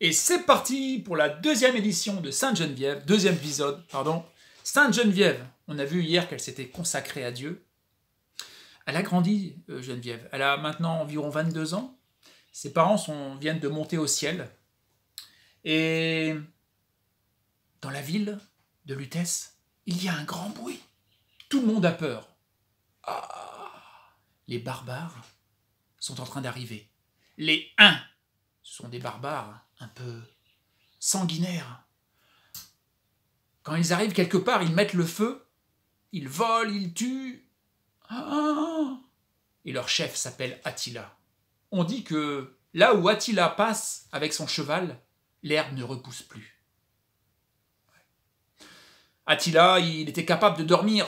Et c'est parti pour la deuxième édition de Sainte-Geneviève, deuxième épisode, pardon. Sainte-Geneviève, on a vu hier qu'elle s'était consacrée à Dieu. Elle a grandi, Geneviève. Elle a maintenant environ 22 ans. Ses parents viennent de monter au ciel. Et dans la ville de Lutèce, il y a un grand bruit. Tout le monde a peur. Ah, les barbares sont en train d'arriver. Les Huns, ce sont des barbares un peu sanguinaires. Quand ils arrivent quelque part, ils mettent le feu, ils volent, ils tuent. Ah, et leur chef s'appelle Attila. On dit que là où Attila passe avec son cheval, l'herbe ne repousse plus. Attila, il était capable de dormir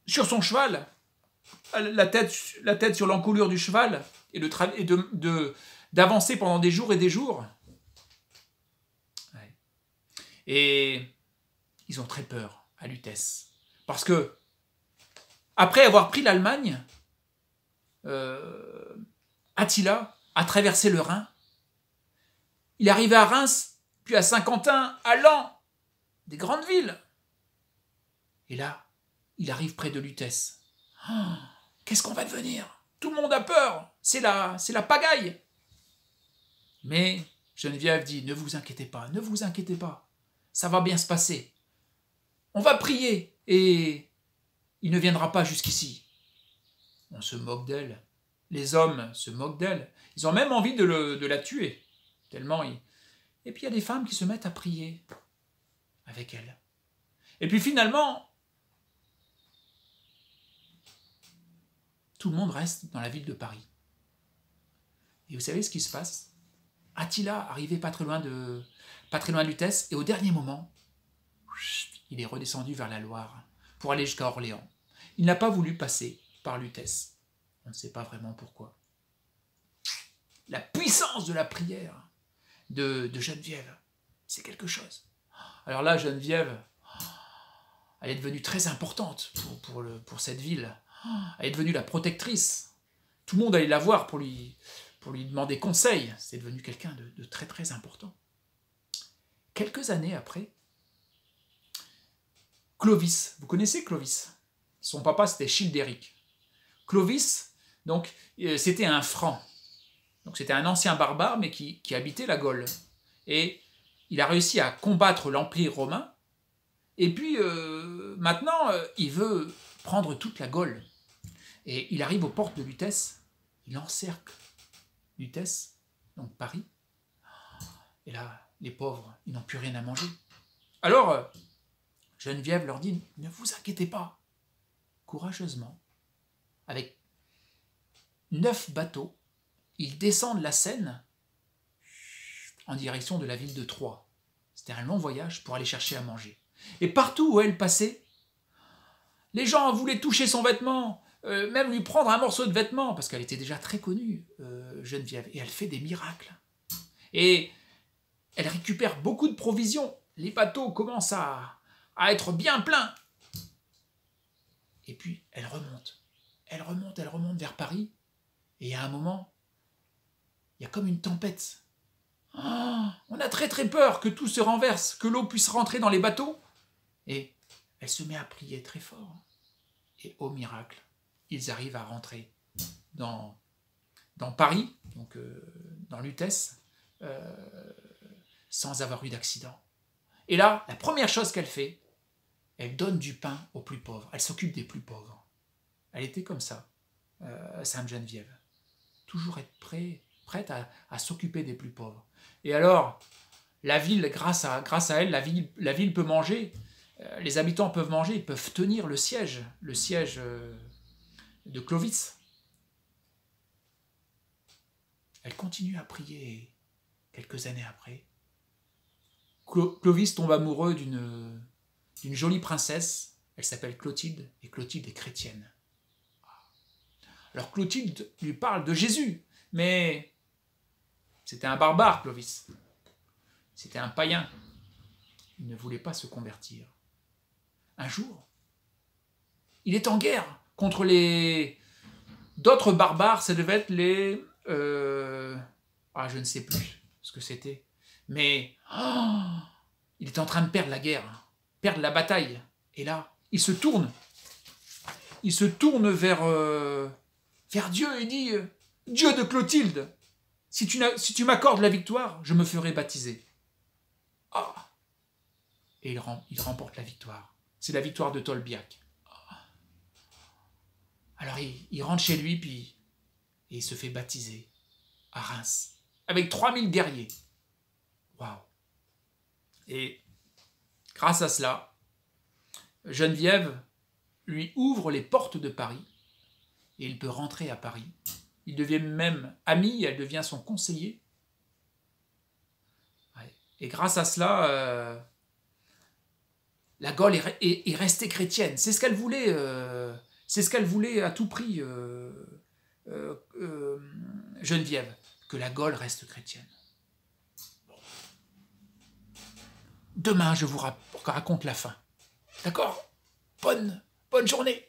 sur son cheval, la tête sur l'encolure du cheval, et d'avancer pendant des jours et des jours. Ouais. Et ils ont très peur à Lutèce. Parce que, après avoir pris l'Allemagne, Attila a traversé le Rhin. Il est arrivé à Reims, puis à Saint-Quentin, à Laon, des grandes villes. Et là, il arrive près de Lutèce. Oh, qu'est-ce qu'on va devenir? Tout le monde a peur. C'est la pagaille. Mais Geneviève dit, ne vous inquiétez pas, ne vous inquiétez pas. Ça va bien se passer. On va prier et il ne viendra pas jusqu'ici. On se moque d'elle. Les hommes se moquent d'elle. Ils ont même envie de la tuer. Tellement ils... Et puis il y a des femmes qui se mettent à prier avec elle. Et puis finalement, tout le monde reste dans la ville de Paris. Et vous savez ce qui se passe? Attila arrivait pas très loin de Lutèce, et au dernier moment, il est redescendu vers la Loire pour aller jusqu'à Orléans. Il n'a pas voulu passer par Lutèce. On ne sait pas vraiment pourquoi. La puissance de la prière de Geneviève, c'est quelque chose. Alors là, Geneviève, elle est devenue très importante pour cette ville. Elle est devenue la protectrice. Tout le monde allait la voir pour lui demander conseil. C'est devenu quelqu'un de très très important. Quelques années après, Clovis, vous connaissez Clovis? Son papa c'était Childéric. Clovis, donc, c'était un franc. Donc c'était un ancien barbare, mais qui habitait la Gaule. Et il a réussi à combattre l'Empire romain. Et puis maintenant, il veut prendre toute la Gaule. Et il arrive aux portes de Lutèce. Il encercle Lutèce, donc Paris. Et là, les pauvres, ils n'ont plus rien à manger. Alors, Geneviève leur dit, ne vous inquiétez pas. Courageusement, avec 9 bateaux, ils descendent la Seine en direction de la ville de Troyes. C'était un long voyage pour aller chercher à manger. Et partout où elle passait, les gens voulaient toucher son vêtement, même lui prendre un morceau de vêtement, parce qu'elle était déjà très connue, Geneviève, et elle fait des miracles. Et elle récupère beaucoup de provisions. Les bateaux commencent à être bien pleins. Et puis, elle remonte vers Paris, et à un moment, il y a comme une tempête. Oh, on a très très peur que tout se renverse, que l'eau puisse rentrer dans les bateaux. Et elle se met à prier très fort. Et au miracle, ils arrivent à rentrer dans Paris, donc dans Lutèce, sans avoir eu d'accident. Et là, la première chose qu'elle fait, elle donne du pain aux plus pauvres. Elle s'occupe des plus pauvres. Elle était comme ça, Sainte-Geneviève. Toujours être prête à s'occuper des plus pauvres. Et alors, la ville, grâce à elle, la ville peut manger. Les habitants peuvent manger, ils peuvent tenir le siège de Clovis. Elle continue à prier. Quelques années après, Clovis tombe amoureux d'une jolie princesse. Elle s'appelle Clotilde, et Clotilde est chrétienne. Alors Clotilde lui parle de Jésus, mais c'était un barbare, Clovis. C'était un païen. Il ne voulait pas se convertir. Un jour, il est en guerre contre d'autres barbares. Ça devait être je ne sais plus ce que c'était. Mais il est en train de perdre la guerre, perdre la bataille. Et là, il se tourne vers Dieu et dit « Dieu de Clotilde, si tu m'accordes la victoire, je me ferai baptiser. » Et il remporte la victoire. C'est la victoire de Tolbiac. Alors il rentre chez lui, puis et il se fait baptiser à Reims, avec 3000 guerriers. Waouh! Et grâce à cela, Geneviève lui ouvre les portes de Paris, et il peut rentrer à Paris. Il devient même ami, elle devient son conseiller. Et grâce à cela, la Gaule est restée chrétienne. C'est ce qu'elle voulait. C'est ce qu'elle voulait à tout prix, Geneviève, que la Gaule reste chrétienne. Bon. Demain, je vous raconte la fin. D'accord ? Bonne journée.